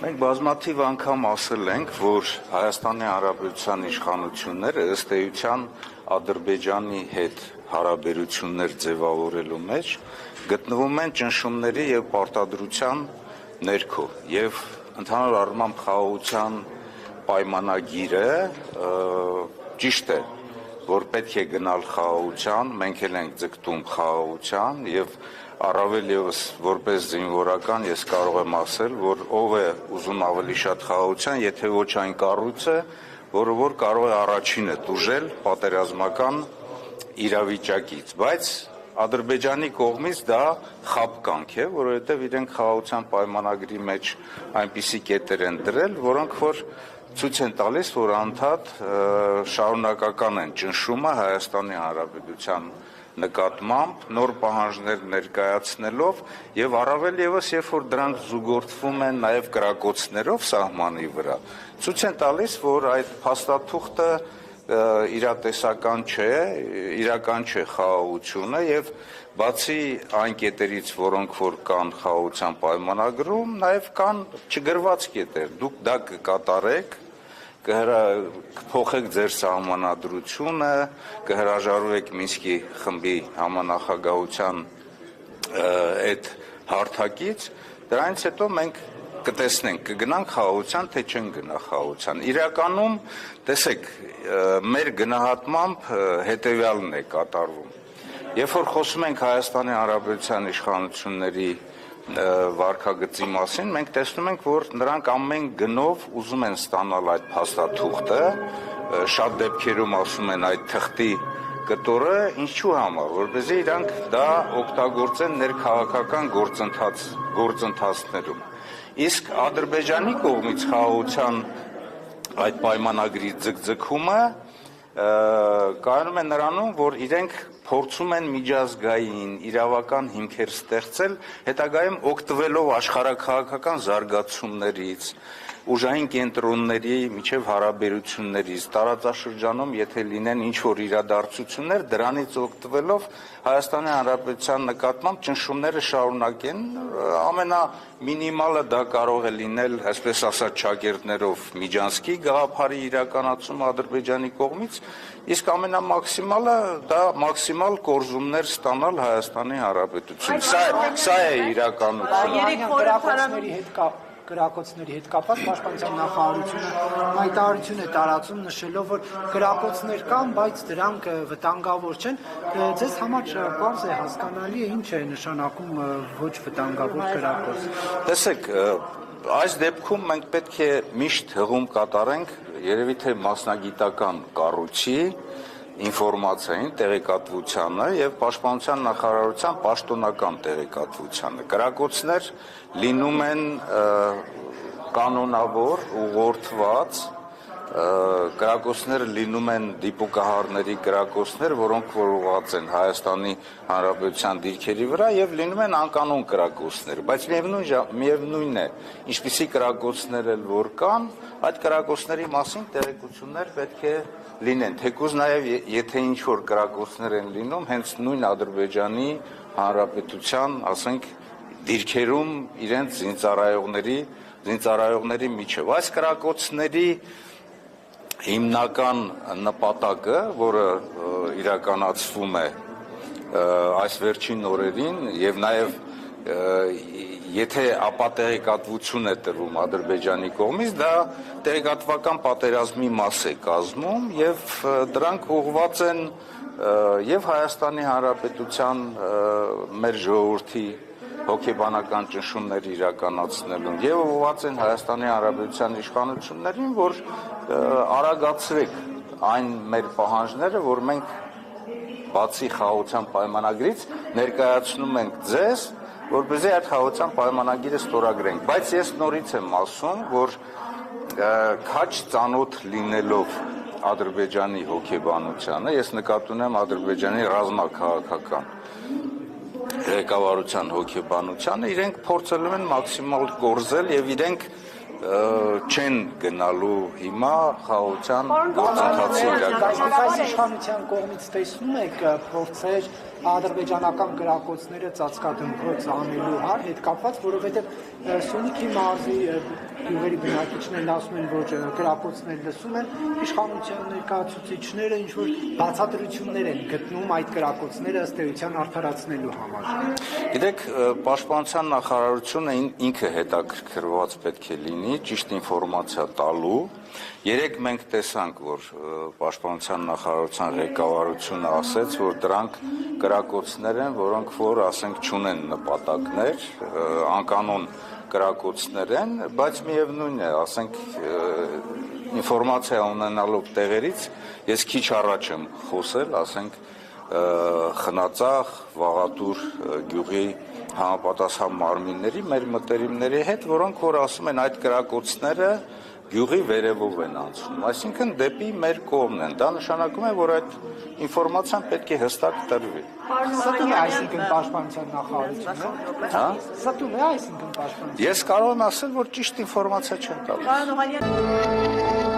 Մենք բազմաթիվ անգամ ասել ենք, որ Հայաստանի Հանրապետության իշխանությունները ըստ էության Ադրբեջանի հետ հարաբերություններ ձևավորելու մեջ գտնվում են ճնշումների եւ պարտադրության ներքո եւ ընդհանուր առմամբ խաղաղության պայմանագիրը ճիշտ է, որ պետք է գնալ խաղաղության, մենք էլ ենք ձգտում խաղաղության եւ առավել եւս որպես զինվորական ես կարող եմ ասել, որ ով է ուզում ավելի շատ խաղաղության, եթե ոչ այն կառույցը, որը որ կարող է առաջինը տուժել պատերազմական իրավիճակից, բայց Ադրբեջանի կողմից դա խաբկանք է, որովհետև իրենք խաղաղության պայմանագրի մեջ այնպիսի կետեր են դրել, որոնք որ ցույց են տալիս, որ անդադ շարունակական են ճնշումը Հայաստանի Հանրապետության նկատմամբ, նոր պահանջներ ներկայացնելով եւ առավել եւս երբ որ դրանք զուգորդվում են նաեւ կրակոցներով սահմանի վրա, ցույց են տալիս, որ այդ փաստաթուղթը իրատեսական չէ, իրական չէ խաղաղությունը եւ բացի այն կետերից, որոնք որ կան խաղաղության պայմանագրում, նաեւ կան չգրված կետեր, դուք դա կկատարեք, կփոխեք ձեր սահմանադրությունը, կհրաժարվեք Մինսկի խմբի համանախագահության այդ հարթակից, դրանից հետո մենք կտեսնենք, կգնանք խաղաղության, թե չեն գնա խաղաղության։ Իրականում, տեսեք, մեր գնահատմամբ հետևյալն է կատարվում։ Երբ որ խոսում ենք Հայաստանի Հանրապետության իշխանությունների վարքագծի մասին, մենք տեսնում ենք, որ նրանք ամեն գնով ուզում են ստանալ այդ փաստաթուղթը, շատ դեպքերում ասում են այդ թղթի կտորը ինչու համար, որպեսզի իրանք դա օգտագործեն ներքաղաքական գործընթացներում։ Իսկ Ադրբեջանի կողմից խաղաղության այդ պայմանագրի ձգձգումը կայանում է նրանում, որ իրենք փորձում են միջազգային իրավական հիմքեր ստեղծել, հետագայում օգտվելով աշխարհաքաղաքական զարգացումներից, ուժային կենտրոնների միջև հարաբերություններից, տարածաշրջանում, եթե լինեն ինչ-որ իրադարձություններ, դրանից օգտվելով Հայաստանի Հանրապետության նկատմամբ ճնշումները շարունակեն, ամենամինիմալը դա կարող է լինել, այսպես ասած, ճակերտներով Միջանցքի գաղափարի իրականացումը Ադրբեջանի կողմից, իսկ ամենամաքսիմալը դա մաքսիմալ կորզումներ ստանալ Հայաստանի Հանրապետություն։ Սա է իրականությունը։ Կրակոցների հետ կապված պաշտպանության նախարարությունը հայտարարություն է տարածում նշելով, որ կրակոցներ կան, բայց դրանք վտանգավոր չեն։ Ձեզ համար պարզ է, հասկանալի է, ինչ է նշանակում ոչ վտանգավոր կրակոց։ Տեսեք, այս դեպքում մենք պետք է միշտ հղում կատարենք, երևի թե մասնագիտական կառույցի ինֆորմացիային տեղեկատվությանը եւ պաշտպանության նախարարության պաշտոնական տեղեկատվությանը։ Կրակոցներ լինում են կանոնավոր, ուղղորդված, կրակոցները լինում են դիպուկահարների կրակոցներ, որոնք որ ուղղված են Հայաստանի Հանրապետության դիրքերի վրա եւ լինում են անկանոն կրակոցներ, բայց միևնույն է, ինչպիսի կրակոցներ էլ որ կան, այդ կրակոցների մասին տեղեկություններ պետք է լինեն, թեկուզ նաեւ եթե ինչ-որ կրակոցներ են լինում, հենց նույն Ադրբեջանի Հանրապետության, ասենք, դիրքերում իրենց զինծառայողների միջև։ Այս կրակոցների հիմնական նպատակը, որը իրականացվում է այս վերջին օրերին եւ նաեւ եթե ապատեղեկատվություն է տրվում Ադրբեջանի կողմից, դա տեղեկատվական պատերազմի մաս է կազմում եւ դրանք ուղղված են եւ Հայաստանի Հանրապետության մեր ժողովրդի հոգեբանական ճնշումներ իրականացնելուն եւ ուղղված են Հայաստանի Հանրապետության իշխանություններին, որ արագացրեք այն մեր պահանջները, որ մենք բացի խաղաղության պայմանագրից ներկայացնում ենք ձեզ, որպեսզի այդ խաղաղության պայմանագիրը ստորագրենք, բայց ես նորից եմ ասում, որ քաջ ծանոթ լինելով Ադրբեջանի հոգեբանությանը, ես նկատի ունեմ Ադրբեջանի ռազմաքաղաքական ղեկավարության հոգեբանությանը, իրենք փորձելու են մաքսիմալ կորզել եւ իրենք չեն գնալու հիմա խաղաղության գործընթացի իրականացման։ Այս իշխանության կողմից տեսնում եք փորձեր ադրբեջանական կրակոցները ծածկադմփոց անելու հետ կապված, որովհետև Սյունիքի մարզի գյուղերի բնակիչներն ասում են, որ կրակոցներ լսում են, իշխանության ներկայացուցիչները ինչ որ բացատրություններ են գտնում այդ կրակոցները ըստ էության արդարացնելու համար։ Գիտեք, Պաշտպանության նախարարությունը ինքը հետաքրքրված պետք է լինի ճիշտ ինֆորմացիա տալու։ Երեք մենք տեսանք, որ Պաշտպանության նախարարության ղեկավարությունը ասաց, որ դրանք կրակոցներ են, որոնք որ ասենք չունեն նպատակներ, անկանոն կրակոցներ են, բայց միևնույն է, ասենք ինֆորմացիա ունենալով տեղերից ես քիչ առաջ եմ խոսել, ասենք Խնածախ, Վաղատուր գյուղի համապատասխան մարմինների մեր մտերիմների հետ, որոնք որ ասում են այդ կրակոցները գյուղի վերևով են անցնում, այսինքն դեպի մեր կողմն են, դա նշանակում է, որ այդ ինֆորմացիան պետք է հստակ տրվի։ Ստում է այսինքն պաշտպանության նախարարությունը։ Հա? Ստում է այսինքն պաշտպանության։ Ես կարող եմ ասել, որ ճիշտ ինֆորմացիա չեմ տալիս։ Պարոն Օղանյան